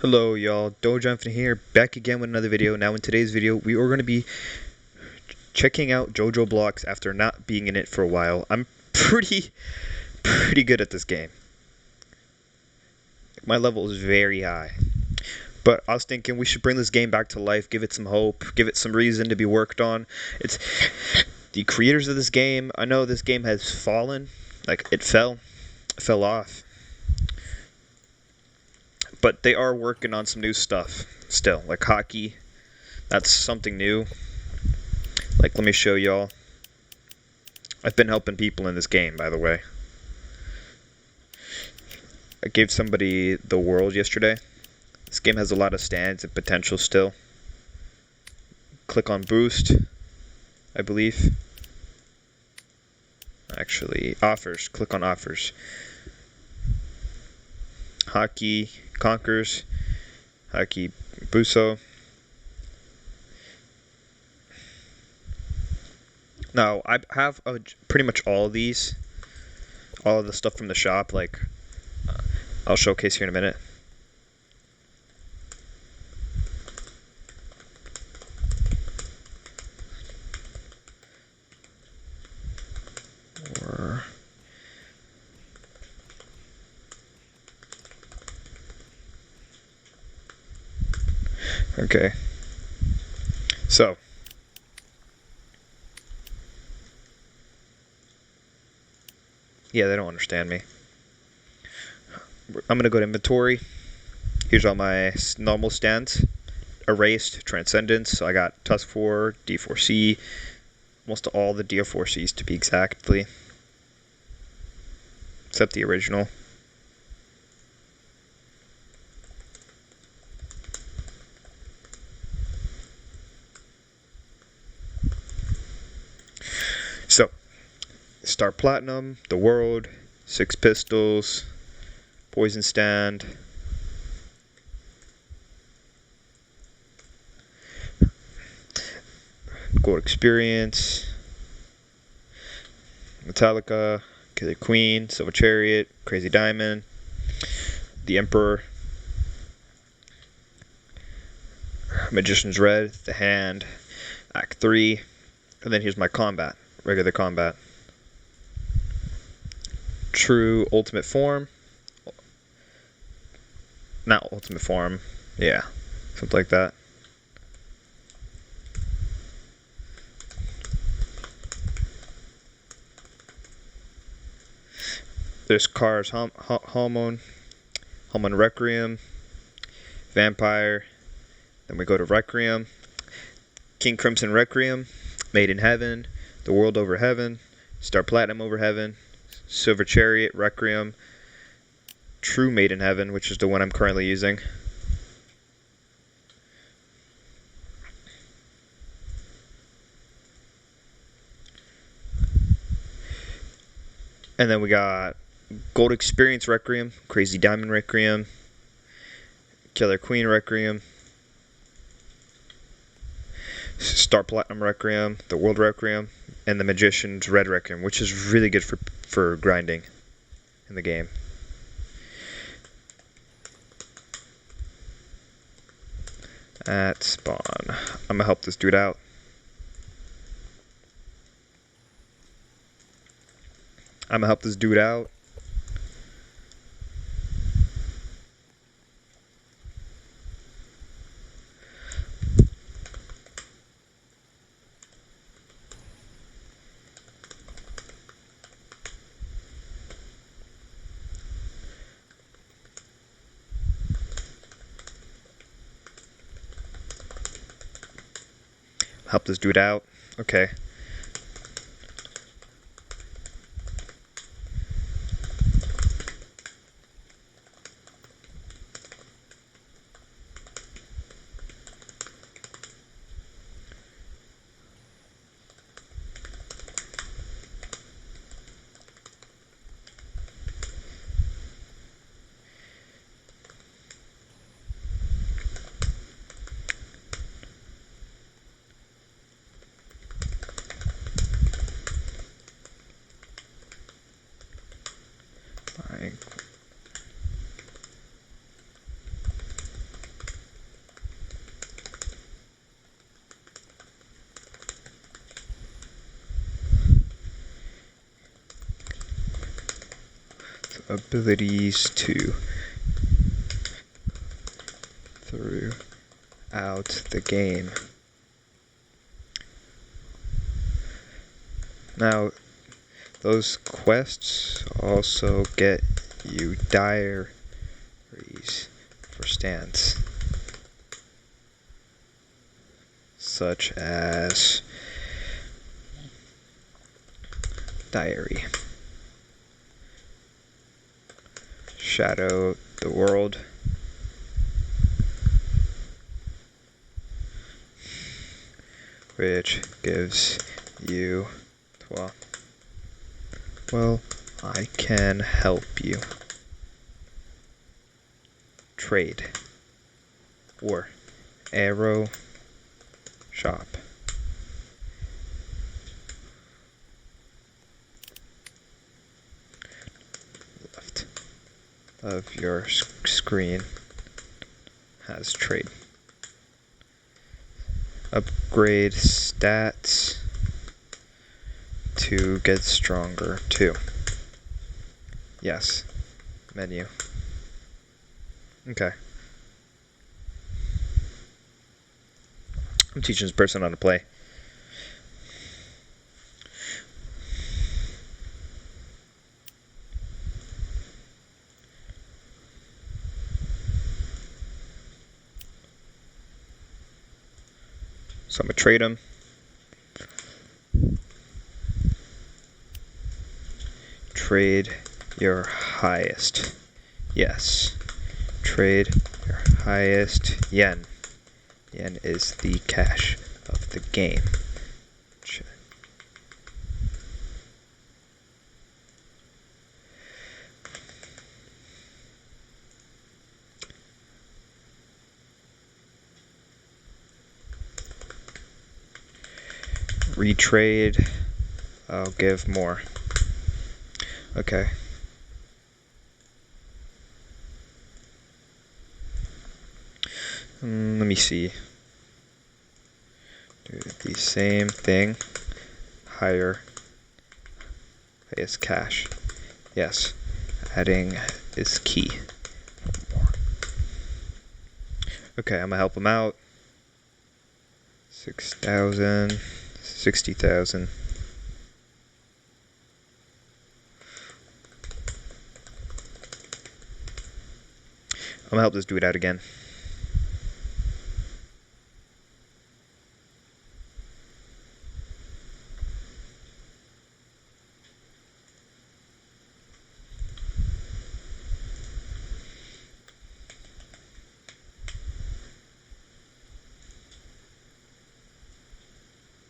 Hello y'all, Jojo Game here, back again with another video. Now in today's video, we are going to be checking out Jojo Blox after not being in it for a while. I'm pretty good at this game. My level is very high. But I was thinking we should bring this game back to life, give it some hope, give it some reason to be worked on. It's the creators of this game. I know this game has fallen, like it fell off. But they are working on some new stuff still, like hockey. That's something new. Like, let me show y'all. I've been helping people in this game, by the way. I gave somebody the world yesterday. This game has a lot of stands and potential still. Click on boost, I believe. Actually, offers. Click on offers. Hockey Conquers, Hockey Buso. Now, I have pretty much all of these. All of the stuff from the shop, like, I'll showcase here in a minute. Okay. So, yeah, they don't understand me. I'm going to go to inventory. Here's all my normal stands. Erased, Transcendence. So I got Tusk 4, D4C. Most all the D4Cs to be exactly. Except the original. So, Star Platinum, The World, Six Pistols, Poison Stand, Gold Experience, Metallica, Killer Queen, Silver Chariot, Crazy Diamond, The Emperor, Magician's Red, The Hand, Act 3, and then here's my combat, regular combat. True Ultimate Form. Not Ultimate Form. Yeah. Something like that. There's Cars Hormone. Hormone Requiem. Vampire. Then we go to Requiem. King Crimson Requiem. Made in Heaven. The World Over Heaven. Star Platinum Over Heaven. Silver Chariot, Requiem, True Made in Heaven, which is the one I'm currently using. And then we got Gold Experience Requiem, Crazy Diamond Requiem, Killer Queen Requiem, Star Platinum Requiem, The World Requiem, and the Magician's Red Requiem, which is really good for grinding in the game. At spawn. I'm gonna help this dude out. Okay. abilities to throughout the game. Now, those quests also get you diaries for stands, such as diary, shadow the world, which gives you, well, I can help you. Trade or arrow shop. Left of your screen has trade. Upgrade stats to get stronger too. Yes. Menu. Okay. I'm teaching this person how to play. So I'm going to trade him. Trade your highest. Yes. Trade your highest yen. Yen is the cash of the game. Retrade. I'll give more. Okay. Let me see. Do the same thing. Higher. Highest cash. Yes. Adding is key. Okay, I'm gonna help him out. 6,000. 60,000. I'm gonna help this dude out again.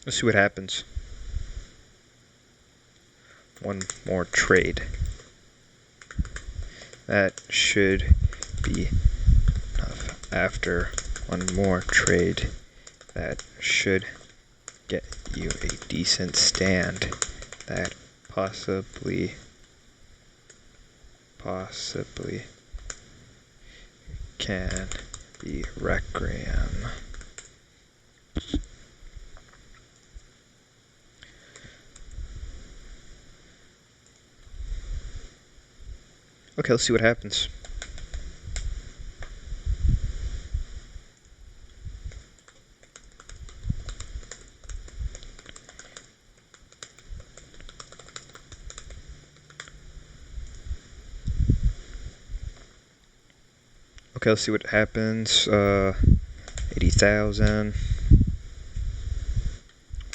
Let's see what happens. One more trade. That should be enough. After one more trade, that should get you a decent stand. That possibly can be Requiem. Okay, let's see what happens. Okay, let's see what happens. 80,000.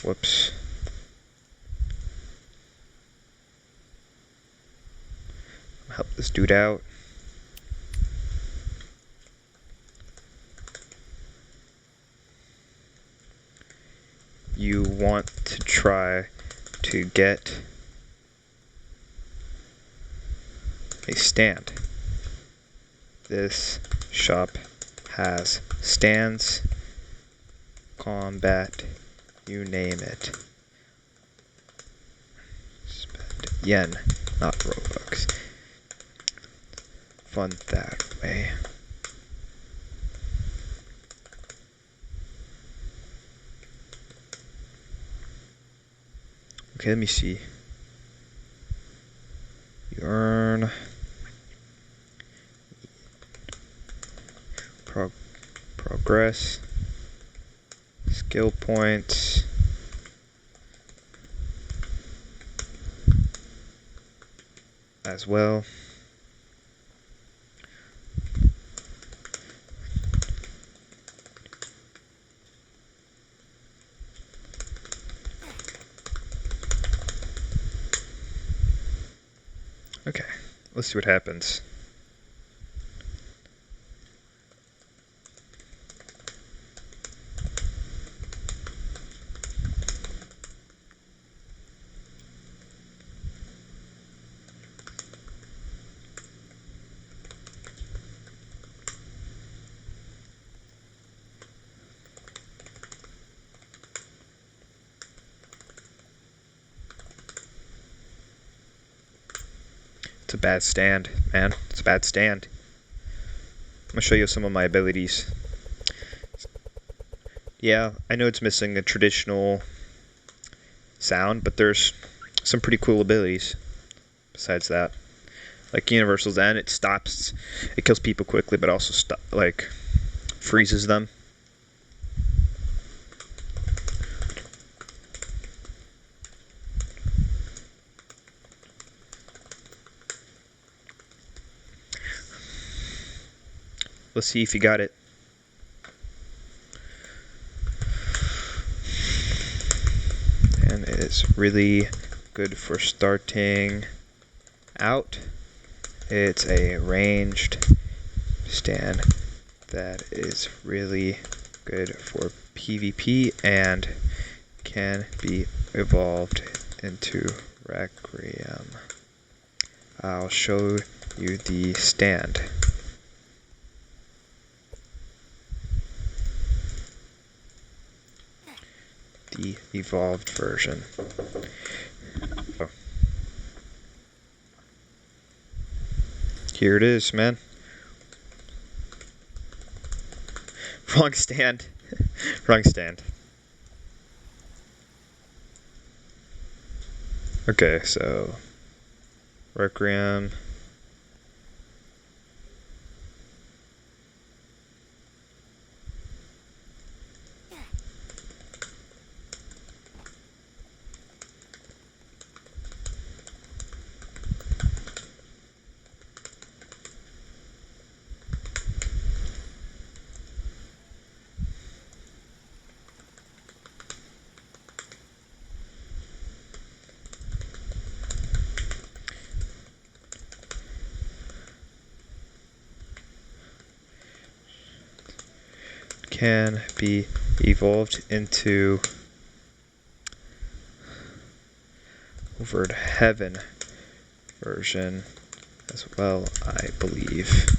Whoops. Help this dude out. You want to try to get a stand. This shop has stands, combat, you name it. Spend yen, not Robux. Fun that way. Okay, let me see. You earn progress, skill points, as well. Okay, let's see what happens. It's a bad stand, man. It's a bad stand. I'm gonna show you some of my abilities. Yeah, I know it's missing a traditional sound, but there's some pretty cool abilities besides that. Like Universal Zen, it kills people quickly, but also freezes them. Let's see if you got it. And it's really good for starting out. It's a ranged stand that is really good for PvP and can be evolved into Requiem. I'll show you the stand. The evolved version. Oh. Here it is, man. Wrong stand. Wrong stand. Okay, so Requiem. Can be evolved into Over Heaven version as well, I believe.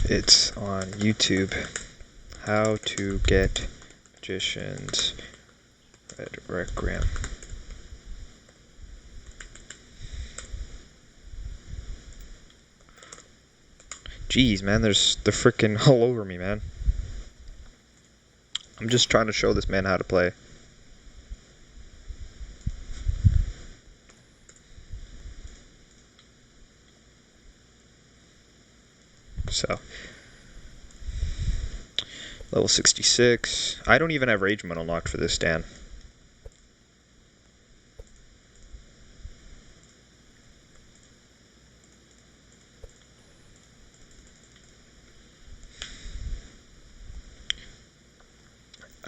It's on YouTube. How to get Magician's Red Requiem. Jeez, man, they're freaking all over me, man. I'm just trying to show this man how to play. So, level 66. I don't even have Rage Mode unlocked for this stand.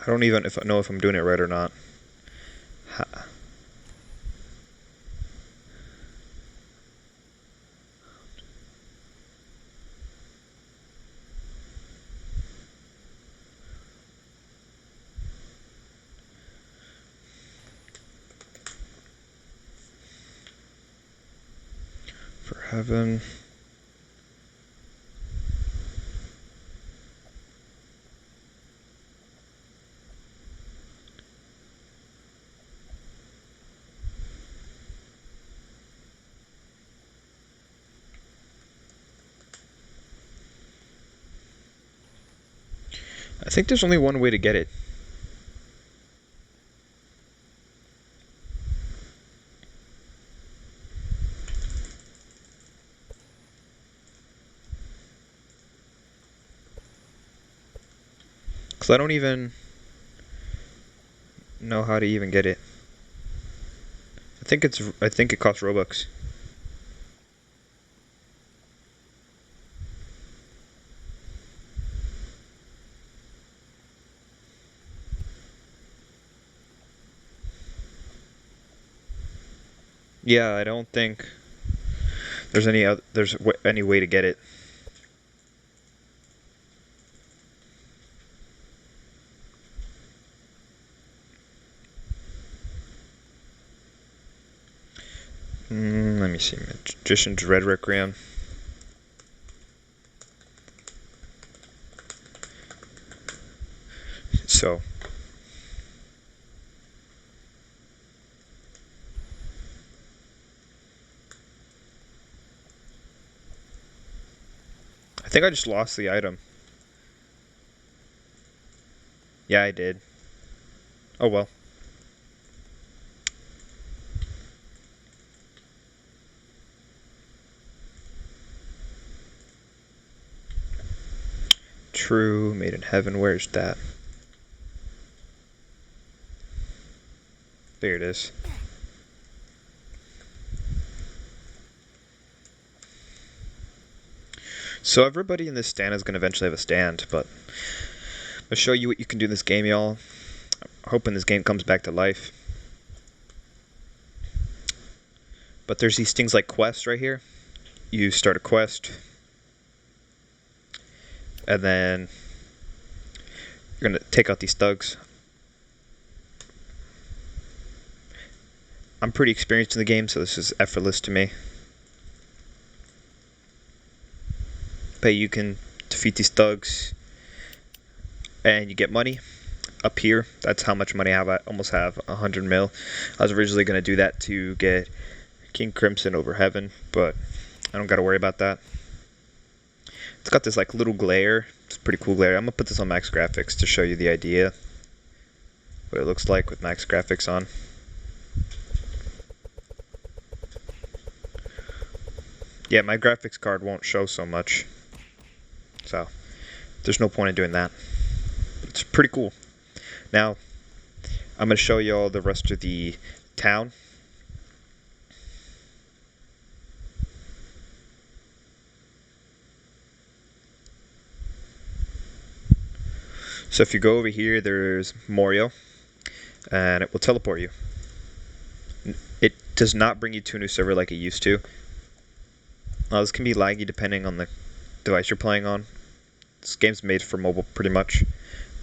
I don't even know if I'm doing it right or not. For Heaven. I think there's only one way to get it. Because I don't even know how to even get it. I think it costs Robux. Yeah, I don't think there's any way to get it. Let me see. Magician's Red Requiem. So. I think I just lost the item. Yeah, I did. Oh well. True, Made in Heaven, where's that? There it is. So everybody in this stand is going to eventually have a stand, but I'll show you what you can do in this game, y'all. I'm hoping this game comes back to life. But there's these things like quests right here. You start a quest, and then you're going to take out these thugs. I'm pretty experienced in the game, so this is effortless to me. But you can defeat these thugs, and you get money up here. That's how much money I have. I almost have 100 mil. I was originally going to do that to get King Crimson over Heaven, but I don't got to worry about that. It's got this like little glare. It's a pretty cool glare. I'm going to put this on max graphics to show you the idea. What it looks like with max graphics on. Yeah, my graphics card won't show so much. So, there's no point in doing that. But it's pretty cool. Now, I'm going to show you all the rest of the town. So if you go over here, there's Morio, and it will teleport you. It does not bring you to a new server like it used to. This can be laggy depending on the device you're playing on. This game's made for mobile pretty much,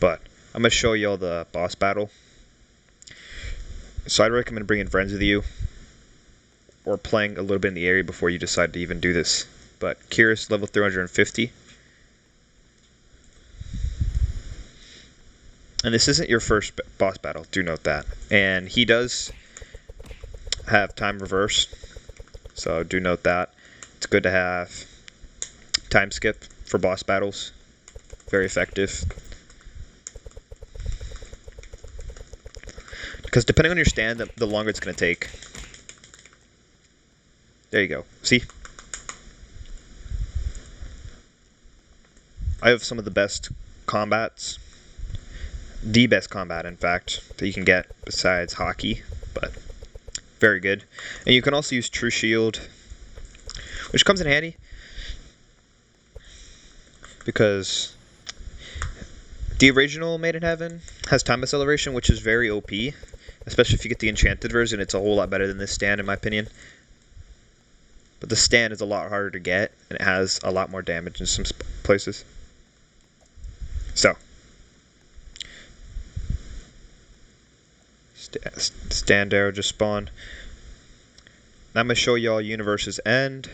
but I'm going to show you all the boss battle. So I'd recommend bringing friends with you, or playing a little bit in the area before you decide to even do this. But Curious, level 350. And this isn't your first boss battle, do note that. And he does have time reverse, so do note that. It's good to have time skip for boss battles. Very effective. Because depending on your stand, the longer it's going to take. There you go. See? I have some of the best combats. The best combat, in fact, that you can get besides hockey. But very good. And you can also use True Shield, which comes in handy. Because the original Made in Heaven has time acceleration, which is very OP. Especially if you get the enchanted version, it's a whole lot better than this stand, in my opinion. But the stand is a lot harder to get, and it has a lot more damage in some places. So, stand arrow just spawned. Now I'm going to show you all Universe's End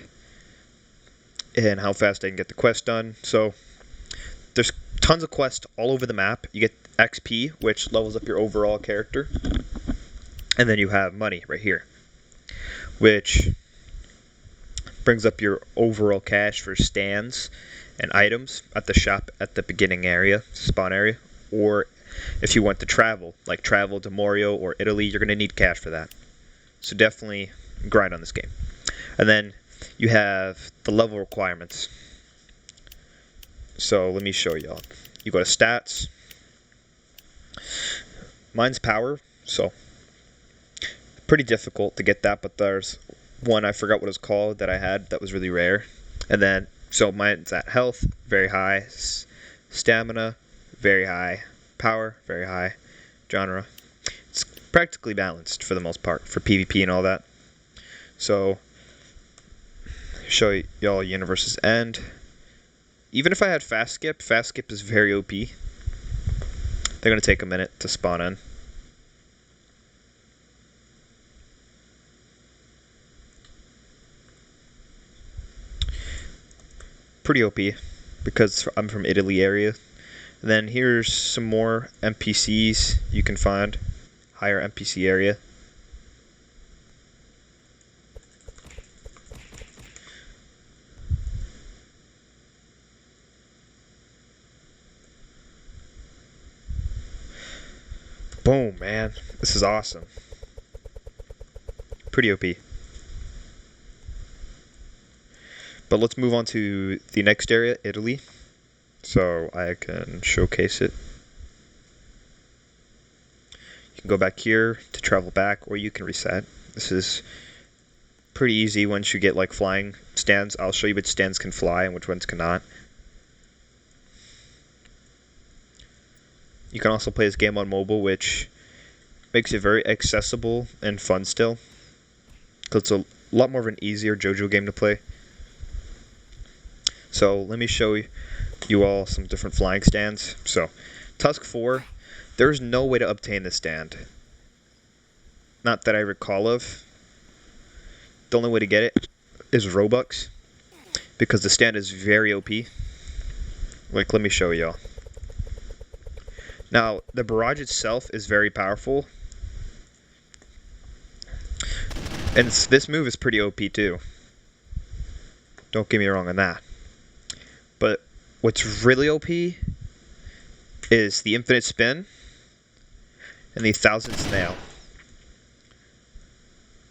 and how fast I can get the quest done. So, there's tons of quests all over the map. You get XP, which levels up your overall character. And then you have money right here, which brings up your overall cash for stands and items at the shop at the beginning area, spawn area, or if you want to travel, like travel to Morio or Italy, you're going to need cash for that. So definitely grind on this game. And then you have the level requirements. So let me show y'all. You go to stats. Mine's power, so pretty difficult to get that, but there's one I forgot what it's called that I had that was really rare. And then so mine's at health, very high, stamina, very high, power, very high, genre. It's practically balanced for the most part for PvP and all that. So show y'all universe's end. Even if I had fast skip is very OP. They're gonna take a minute to spawn in. Pretty OP because I'm from Italy area. And then here's some more NPCs you can find. Higher NPC area. Boom, man. This is awesome. Pretty OP. But let's move on to the next area, Italy. So I can showcase it. You can go back here to travel back, or you can reset. This is pretty easy once you get like flying stands. I'll show you which stands can fly and which ones cannot. You can also play this game on mobile, which makes it very accessible and fun still. Because it's a lot more of an easier Jojo game to play. So let me show you all some different flying stands. So Tusk 4, there's no way to obtain this stand. Not that I recall of. The only way to get it is Robux. Because the stand is very OP. Like, let me show y'all. Now, the barrage itself is very powerful. And this move is pretty OP too. Don't get me wrong on that. But what's really OP is the infinite spin and the 1,000 snail.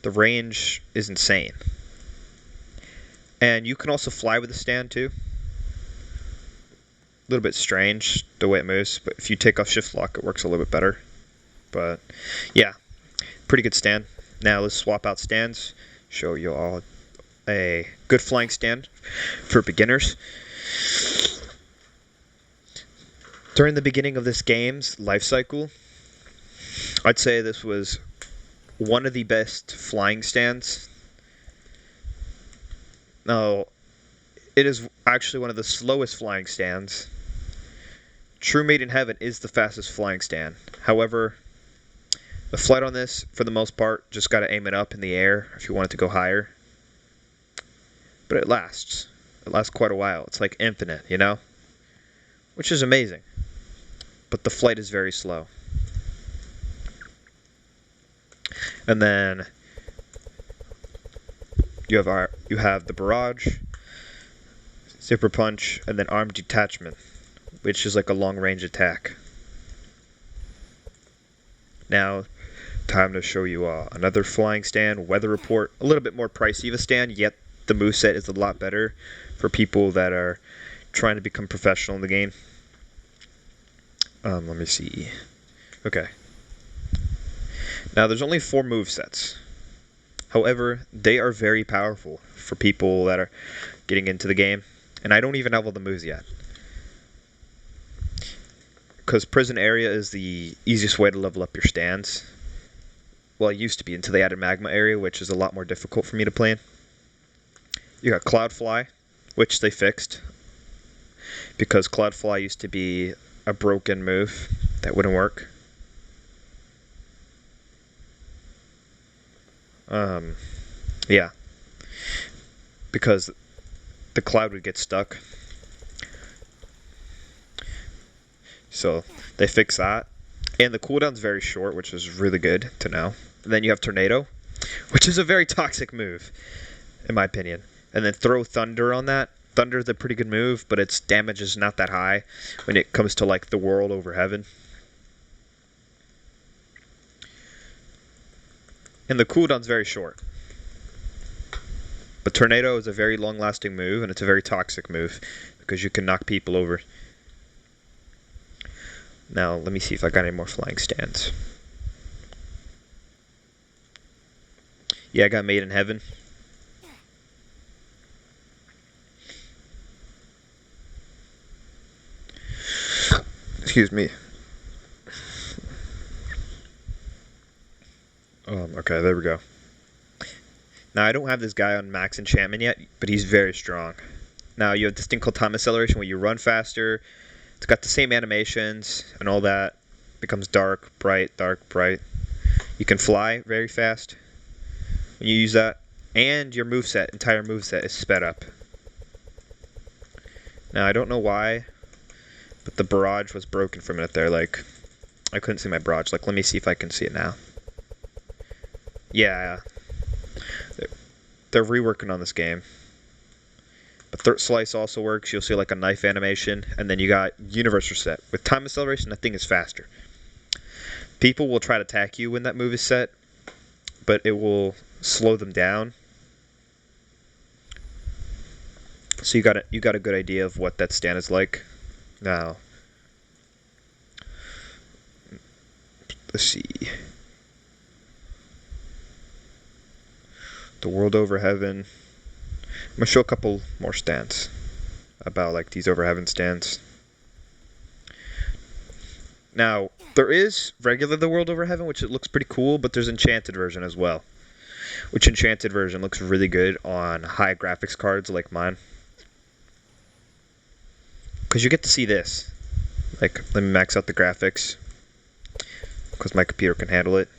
The range is insane. And you can also fly with the stand too. A little bit strange the way it moves, but if you take off shift lock it works a little bit better. But yeah, pretty good stand. Now let's swap out stands, show you all a good flying stand for beginners. During the beginning of this game's life cycle, I'd say this was one of the best flying stands. Now, it is actually one of the slowest flying stands. True Made in Heaven is the fastest flying stand. However, the flight on this, for the most part, just got to aim it up in the air if you want it to go higher. But it lasts. It lasts quite a while. It's like infinite, you know? Which is amazing. But the flight is very slow. And then you have the barrage, zipper punch, and then armed detachment, which is like a long range attack. Now, time to show you another flying stand, weather report. A little bit more pricey of a stand, yet the moveset is a lot better for people that are trying to become professional in the game. Let me see. Okay. Now, there's only 4 movesets. However, they are very powerful for people that are getting into the game. And I don't even have all the moves yet. Because prison area is the easiest way to level up your stands. Well, it used to be until they added magma area, which is a lot more difficult for me to play in. You got Cloudfly, which they fixed. Because Cloudfly used to be a broken move that wouldn't work. Yeah. Because the cloud would get stuck. So they fixed that. And the cooldown's very short, which is really good to know. And then you have Tornado, which is a very toxic move, in my opinion. and then throw Thunder on that. Thunder's a pretty good move, but its damage is not that high when it comes to like the world over heaven. And the cooldown's very short. But Tornado is a very long-lasting move, and it's a very toxic move because you can knock people over. Now, let me see if I got any more flying stands. Yeah, I got Made in Heaven. Excuse me. Okay, there we go. Now, I don't have this guy on max enchantment yet, but he's very strong. Now, you have this thing called Time Acceleration where you run faster. It's got the same animations and all that. Becomes dark, bright, dark, bright. You can fly very fast when you use that. And your moveset, entire moveset, is sped up. Now, I don't know why, but the barrage was broken for a minute there. Like, I couldn't see my barrage. Like, let me see if I can see it now. Yeah. They're reworking on this game. But Third Slice also works. You'll see like a knife animation. And then you got Universe Reset. With Time Acceleration, that thing is faster. People will try to attack you when that move is set, but it will slow them down. So you got a good idea of what that stand is like. Now, let's see. The World Over Heaven. I'm going to show a couple more stands about like these Over Heaven stands. Now, there is regular The World Over Heaven, which it looks pretty cool, but there's Enchanted version as well. Which Enchanted version looks really good on high graphics cards like mine. Because you get to see this. Like, let me max out the graphics. Because my computer can handle it.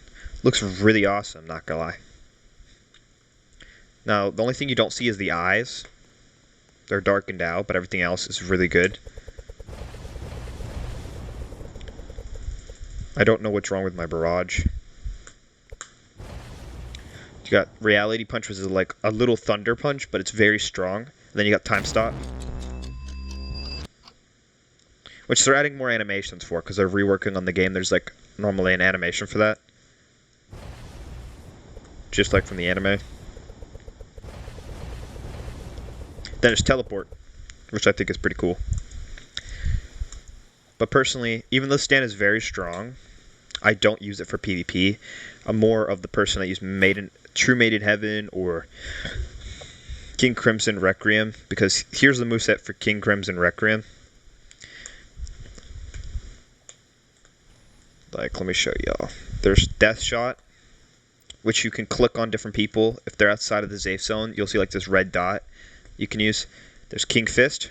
Looks really awesome, not gonna lie. Now, the only thing you don't see is the eyes. They're darkened out, but everything else is really good. I don't know what's wrong with my barrage. You got Reality Punch, which is like a little Thunder Punch, but it's very strong. And then you got Time Stop, which they're adding more animations for, because they're reworking on the game. There's like normally an animation for that. Just like from the anime. Then there's Teleport, which I think is pretty cool. But personally, even though stand is very strong, I don't use it for PvP. I'm more of the person that uses True Made in Heaven or King Crimson Requiem, because here's the moveset for King Crimson Requiem. Like, let me show y'all. There's Death Shot, which you can click on different people. If they're outside of the safe zone, you'll see like this red dot you can use. There's King Fist,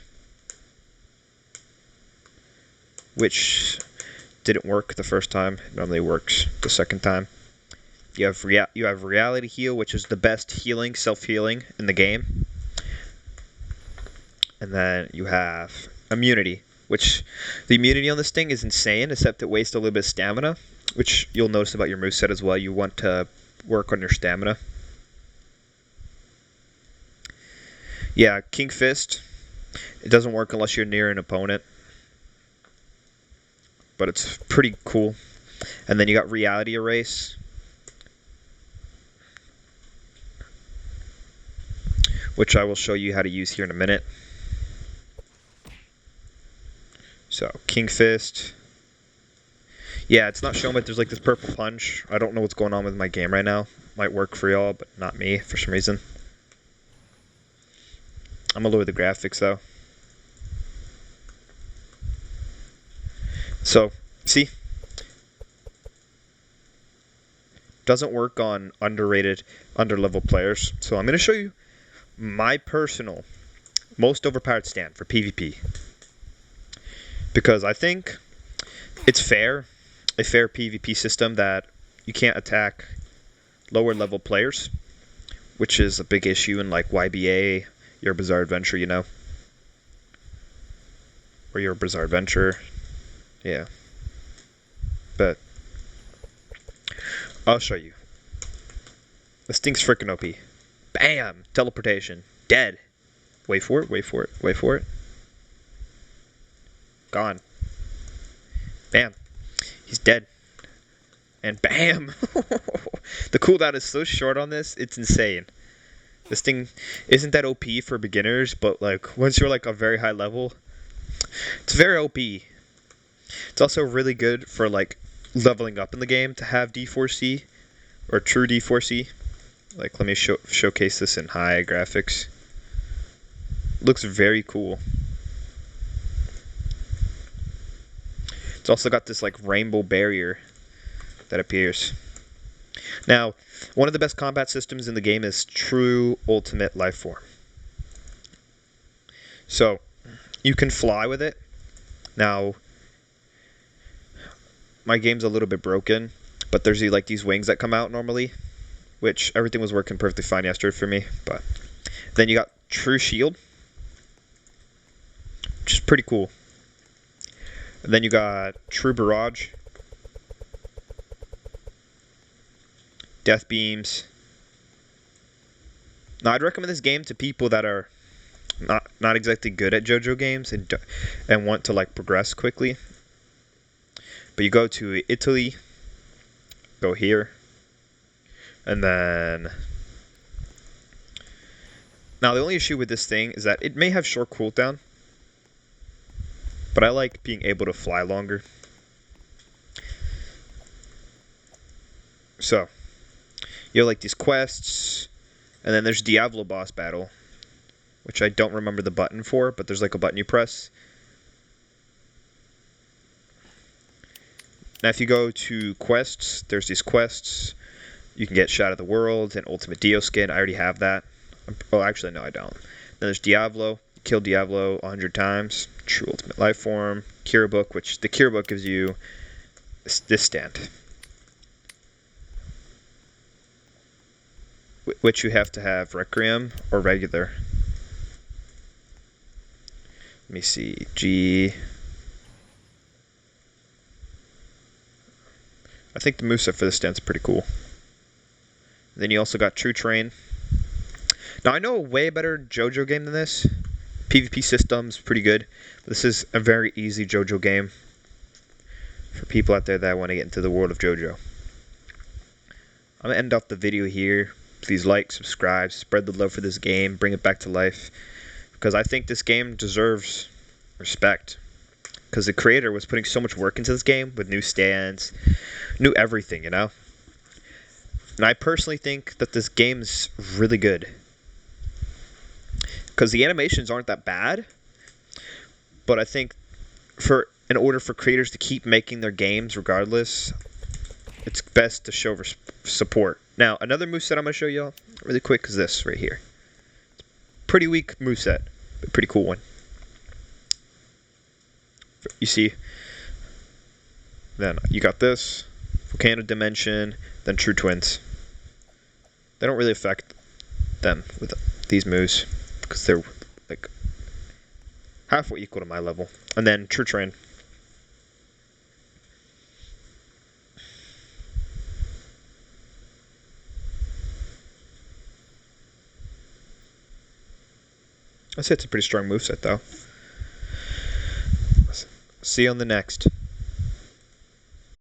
which didn't work the first time. It normally works the second time. You have Reality Heal, which is the best healing, self-healing in the game. And then you have Immunity, which the immunity on this thing is insane, except it wastes a little bit of stamina, which you'll notice about your moveset as well. You want to work on your stamina. Yeah, King Fist. It doesn't work unless you're near an opponent, but it's pretty cool. And then you got Reality Erase, which I will show you how to use here in a minute. So, King Fist. Yeah, it's not showing, but there's like this purple punch. I don't know what's going on with my game right now. Might work for y'all, but not me for some reason. I'm gonna lower the graphics though. So, see? Doesn't work on underrated, underlevel players. So I'm gonna show you my personal most overpowered stand for PvP. Because I think it's fair, a fair PvP system that you can't attack lower level players, which is a big issue in like YBA, your Bizarre Adventure, you know, or your Bizarre Adventure, yeah. But I'll show you. This thing's freaking OP. Bam! Teleportation. dead. Wait for it, wait for it, wait for it. Gone. Bam. He's dead. And bam! The cooldown is so short on this, it's insane. This thing isn't that OP for beginners, but like once you're like a very high level, it's very OP. It's also really good for like leveling up in the game to have D4C or true D4C. Like let me showcase this in high graphics. Looks very cool. It's also got this like rainbow barrier that appears. Now, one of the best combat systems in the game is true ultimate life form. So, you can fly with it. Now, my game's a little bit broken, but there's like these wings that come out normally, which everything was working perfectly fine yesterday for me. But then you got true shield, which is pretty cool. And then you got true barrage, death beams. Now, I'd recommend this game to people that are not exactly good at Jojo games and want to like progress quickly. But you go to Italy, go here, and then now the only issue with this thing is that it may have short cooldown, but I like being able to fly longer. So you have like these quests, and then there's Diablo boss battle, which I don't remember the button for, but there's like a button you press. Now if you go to quests, there's these quests. You can get Shot of the World and Ultimate Dio skin. I already have that. Well, actually, no, I don't. Then there's Diablo. Kill Diablo 100 times. True Ultimate Life Form. Cure Book, which the Cure Book gives you this stand, which you have to have Requiem or regular. Let me see. G. I think the moveset for this stand's pretty cool. Then you also got True Train. Now I know a way better Jojo game than this. PvP system's pretty good. But this is a very easy Jojo game for people out there that want to get into the world of Jojo. I'm going to end off the video here. Please like, subscribe, spread the love for this game, bring it back to life. Because I think this game deserves respect. Because the creator was putting so much work into this game with new stands, new everything, you know? And I personally think that this game's really good. Because the animations aren't that bad. But I think in order for creators to keep making their games regardless, it's best to show support. Now, another moveset I'm going to show y'all really quick is this right here. Pretty weak moveset, but pretty cool one. You see, then you got this, Volcano Dimension, then True Twins. They don't really affect them with these moves, because they're like halfway equal to my level. And then True Train. I'd say it's a pretty strong moveset though. See you on the next.